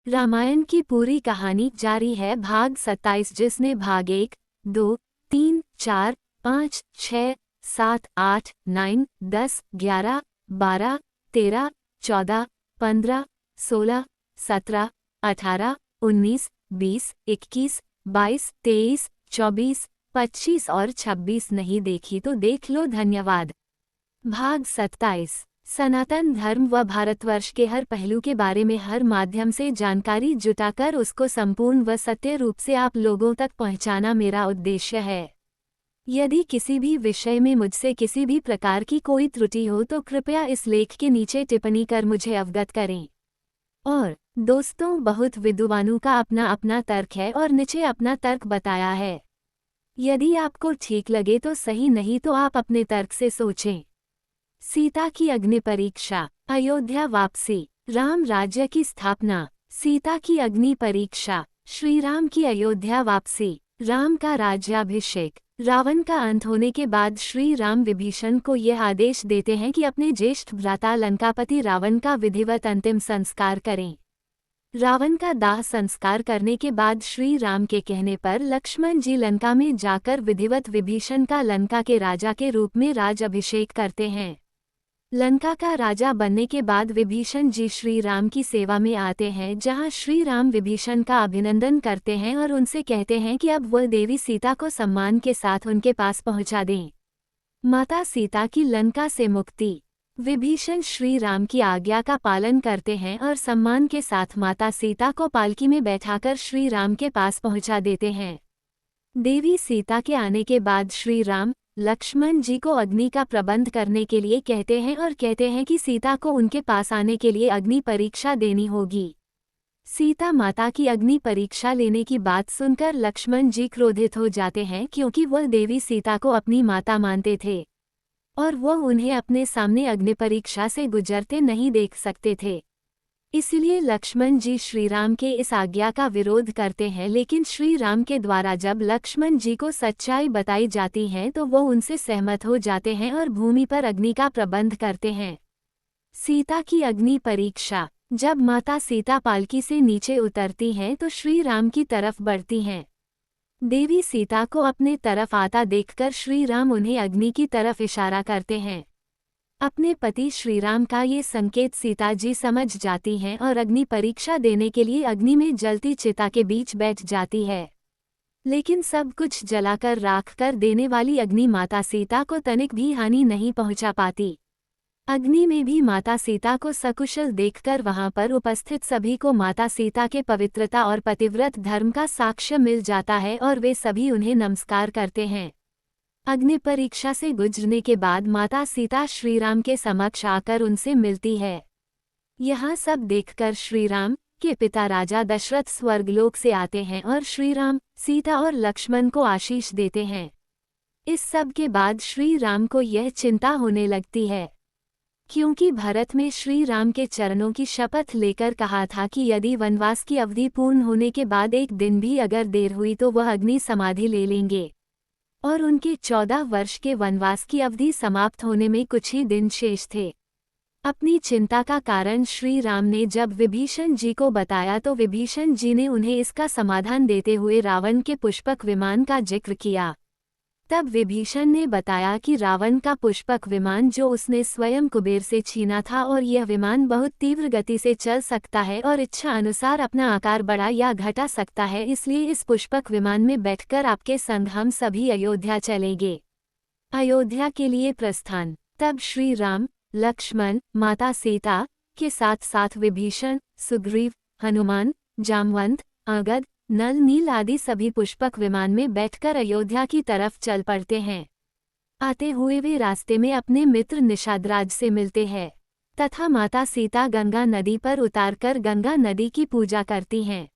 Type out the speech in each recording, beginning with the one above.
रामायण की पूरी कहानी जारी है। भाग 27, जिसने भाग 1, 2, 3, 4, 5, 6, 7, 8, 9, 10, 11, 12, 13, 14, 15, 16, 17, 18, 19, 20, 21, 22, 23, 24, 25 और 26 नहीं देखी तो देख लो, धन्यवाद। भाग 27। सनातन धर्म व भारतवर्ष के हर पहलू के बारे में हर माध्यम से जानकारी जुटाकर उसको संपूर्ण व सत्य रूप से आप लोगों तक पहुंचाना मेरा उद्देश्य है। यदि किसी भी विषय में मुझसे किसी भी प्रकार की कोई त्रुटि हो तो कृपया इस लेख के नीचे टिप्पणी कर मुझे अवगत करें। और दोस्तों, बहुत विद्वानों का अपना अपना तर्क है और नीचे अपना तर्क बताया है। यदि आपको ठीक लगे तो सही, नहीं तो आप अपने तर्क से सोचें। सीता की अग्नि परीक्षा, अयोध्या वापसी, राम राज्य की स्थापना। सीता की अग्नि परीक्षा, श्री राम की अयोध्या वापसी, राम का राज्याभिषेक। रावण का अंत होने के बाद श्री राम विभीषण को यह आदेश देते हैं कि अपने ज्येष्ठ भ्राता लंकापति रावण का विधिवत अंतिम संस्कार करें। रावण का दाह संस्कार करने के बाद श्री राम के कहने पर लक्ष्मण जी लंका में जाकर विधिवत विभीषण का लंका के राजा के रूप में राज अभिषेक करते हैं। लंका का राजा बनने के बाद विभीषण जी श्री राम की सेवा में आते हैं, जहां श्री राम विभीषण का अभिनंदन करते हैं और उनसे कहते हैं कि अब वह देवी सीता को सम्मान के साथ उनके पास पहुंचा दें। माता सीता की लंका से मुक्ति। विभीषण श्री राम की आज्ञा का पालन करते हैं और सम्मान के साथ माता सीता को पालकी में बैठाकर श्री राम के पास पहुंचा देते हैं। देवी सीता के आने के बाद श्री राम लक्ष्मण जी को अग्नि का प्रबंध करने के लिए कहते हैं और कहते हैं कि सीता को उनके पास आने के लिए अग्नि परीक्षा देनी होगी। सीता माता की अग्नि परीक्षा लेने की बात सुनकर लक्ष्मण जी क्रोधित हो जाते हैं, क्योंकि वह देवी सीता को अपनी माता मानते थे और वह उन्हें अपने सामने अग्नि परीक्षा से गुजरते नहीं देख सकते थे। इसलिए लक्ष्मण जी श्री राम के इस आज्ञा का विरोध करते हैं, लेकिन श्री राम के द्वारा जब लक्ष्मण जी को सच्चाई बताई जाती है तो वो उनसे सहमत हो जाते हैं और भूमि पर अग्नि का प्रबंध करते हैं। सीता की अग्नि परीक्षा। जब माता सीता पालकी से नीचे उतरती हैं तो श्री राम की तरफ बढ़ती हैं। देवी सीता को अपने तरफ आता देखकर श्री राम उन्हें अग्नि की तरफ इशारा करते हैं। अपने पति श्रीराम का ये संकेत सीता जी समझ जाती हैं और अग्नि परीक्षा देने के लिए अग्नि में जलती चिता के बीच बैठ जाती है। लेकिन सब कुछ जलाकर राख कर देने वाली अग्नि माता सीता को तनिक भी हानि नहीं पहुंचा पाती। अग्नि में भी माता सीता को सकुशल देखकर वहां पर उपस्थित सभी को माता सीता के पवित्रता और पतिव्रत धर्म का साक्ष्य मिल जाता है और वे सभी उन्हें नमस्कार करते हैं। अग्नि परीक्षा से गुजरने के बाद माता सीता श्रीराम के समक्ष आकर उनसे मिलती है। यहाँ सब देखकर श्रीराम के पिता राजा दशरथ स्वर्गलोक से आते हैं और श्रीराम, सीता और लक्ष्मण को आशीष देते हैं। इस सब के बाद श्री राम को यह चिंता होने लगती है, क्योंकि भरत में श्री राम के चरणों की शपथ लेकर कहा था कि यदि वनवास की अवधि पूर्ण होने के बाद एक दिन भी अगर देर हुई तो वह अग्नि समाधि ले लेंगे। और उनके 14 वर्ष के वनवास की अवधि समाप्त होने में कुछ ही दिन शेष थे। अपनी चिंता का कारण श्री राम ने जब विभीषण जी को बताया तो विभीषण जी ने उन्हें इसका समाधान देते हुए रावण के पुष्पक विमान का जिक्र किया। तब विभीषण ने बताया कि रावण का पुष्पक विमान जो उसने स्वयं कुबेर से छीना था, और यह विमान बहुत तीव्र गति से चल सकता है और इच्छा अनुसार अपना आकार बढ़ा या घटा सकता है। इसलिए इस पुष्पक विमान में बैठकर आपके संग हम सभी अयोध्या चलेंगे। अयोध्या के लिए प्रस्थान। तब श्री राम, लक्ष्मण, माता सीता के साथ साथ विभीषण, सुग्रीव, हनुमान, जामवंत, अंगद, नल, नील आदि सभी पुष्पक विमान में बैठकर अयोध्या की तरफ चल पड़ते हैं। आते हुए वे रास्ते में अपने मित्र निषादराज से मिलते हैं तथा माता सीता गंगा नदी पर उतारकर गंगा नदी की पूजा करती हैं।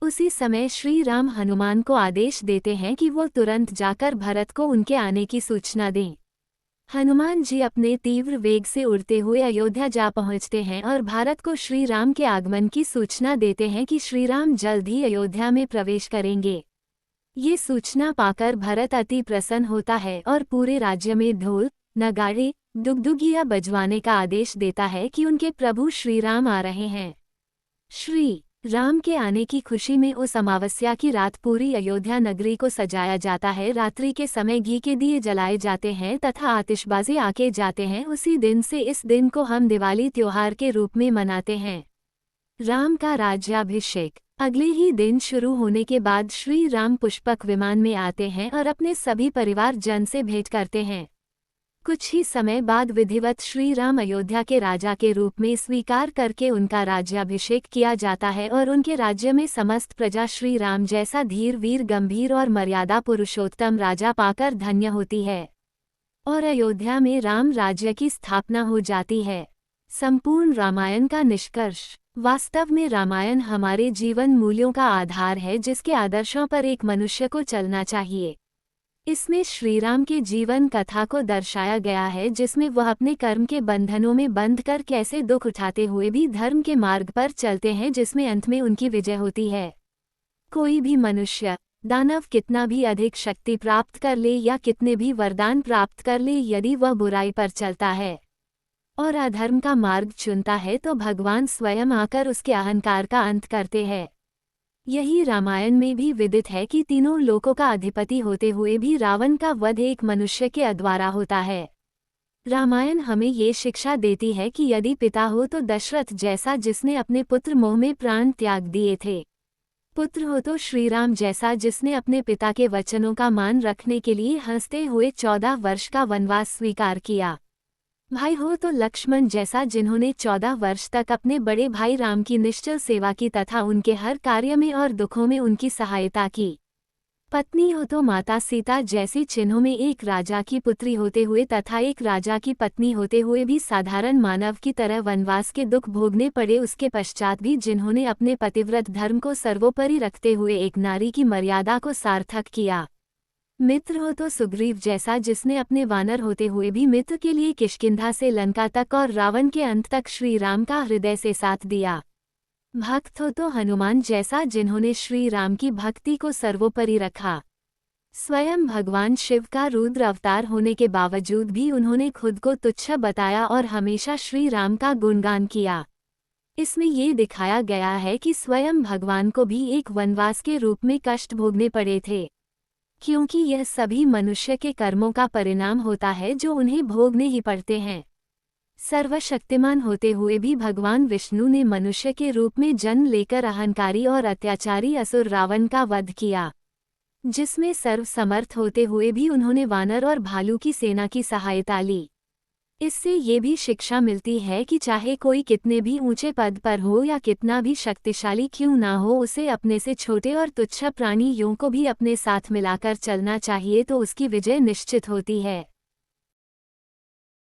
उसी समय श्री राम हनुमान को आदेश देते हैं कि वो तुरंत जाकर भरत को उनके आने की सूचना दें। हनुमान जी अपने तीव्र वेग से उड़ते हुए अयोध्या जा पहुंचते हैं और भारत को श्री राम के आगमन की सूचना देते हैं कि श्री राम जल्द ही अयोध्या में प्रवेश करेंगे। ये सूचना पाकर भरत अति प्रसन्न होता है और पूरे राज्य में ढोल, नगाड़े, दुगदुगिया बजवाने का आदेश देता है कि उनके प्रभु श्री राम आ रहे हैं। श्री राम के आने की खुशी में उस अमावस्या की रात पूरी अयोध्या नगरी को सजाया जाता है। रात्रि के समय घी के दिए जलाए जाते हैं तथा आतिशबाजी आके जाते हैं। उसी दिन से इस दिन को हम दिवाली त्योहार के रूप में मनाते हैं। राम का राज्याभिषेक। अगले ही दिन शुरू होने के बाद श्री राम पुष्पक विमान में आते हैं और अपने सभी परिवार जन से भेंट करते हैं। कुछ ही समय बाद विधिवत श्री राम अयोध्या के राजा के रूप में स्वीकार करके उनका राज्याभिषेक किया जाता है और उनके राज्य में समस्त प्रजा श्री राम जैसा धीर वीर गंभीर और मर्यादा पुरुषोत्तम राजा पाकर धन्य होती है और अयोध्या में राम राज्य की स्थापना हो जाती है। संपूर्ण रामायण का निष्कर्ष। वास्तव में रामायण हमारे जीवन मूल्यों का आधार है, जिसके आदर्शों पर एक मनुष्य को चलना चाहिए। इसमें श्रीराम के जीवन कथा को दर्शाया गया है, जिसमें वह अपने कर्म के बंधनों में बंध कर कैसे दुख उठाते हुए भी धर्म के मार्ग पर चलते हैं, जिसमें अंत में उनकी विजय होती है। कोई भी मनुष्य दानव कितना भी अधिक शक्ति प्राप्त कर ले या कितने भी वरदान प्राप्त कर ले, यदि वह बुराई पर चलता है और अधर्म का मार्ग चुनता है तो भगवान स्वयं आकर उसके अहंकार का अंत करते हैं। यही रामायण में भी विदित है कि तीनों लोकों का अधिपति होते हुए भी रावण का वध एक मनुष्य के द्वारा होता है। रामायण हमें ये शिक्षा देती है कि यदि पिता हो तो दशरथ जैसा, जिसने अपने पुत्र मोह में प्राण त्याग दिए थे। पुत्र हो तो श्रीराम जैसा, जिसने अपने पिता के वचनों का मान रखने के लिए हंसते हुए 14 वर्ष का वनवास स्वीकार किया। भाई हो तो लक्ष्मण जैसा, जिन्होंने 14 वर्ष तक अपने बड़े भाई राम की निश्चल सेवा की तथा उनके हर कार्य में और दुखों में उनकी सहायता की। पत्नी हो तो माता सीता जैसी, जिन्हों में एक राजा की पुत्री होते हुए तथा एक राजा की पत्नी होते हुए भी साधारण मानव की तरह वनवास के दुख भोगने पड़े। उसके पश्चात भी जिन्होंने अपने पतिव्रत धर्म को सर्वोपरि रखते हुए एक नारी की मर्यादा को सार्थक किया। मित्र हो तो सुग्रीव जैसा, जिसने अपने वानर होते हुए भी मित्र के लिए किष्किंधा से लंका तक और रावण के अंत तक श्री राम का हृदय से साथ दिया। भक्त हो तो हनुमान जैसा, जिन्होंने श्री राम की भक्ति को सर्वोपरि रखा। स्वयं भगवान शिव का रुद्र अवतार होने के बावजूद भी उन्होंने खुद को तुच्छ बताया और हमेशा श्री राम का गुणगान किया। इसमें ये दिखाया गया है कि स्वयं भगवान को भी एक वनवास के रूप में कष्ट भोगने पड़े थे, क्योंकि यह सभी मनुष्य के कर्मों का परिणाम होता है जो उन्हें भोगने ही पड़ते हैं। सर्वशक्तिमान होते हुए भी भगवान विष्णु ने मनुष्य के रूप में जन्म लेकर अहंकारी और अत्याचारी असुर रावण का वध किया, जिसमें सर्वसमर्थ होते हुए भी उन्होंने वानर और भालू की सेना की सहायता ली। इससे ये भी शिक्षा मिलती है कि चाहे कोई कितने भी ऊंचे पद पर हो या कितना भी शक्तिशाली क्यों ना हो, उसे अपने से छोटे और तुच्छ प्राणियों को भी अपने साथ मिलाकर चलना चाहिए, तो उसकी विजय निश्चित होती है।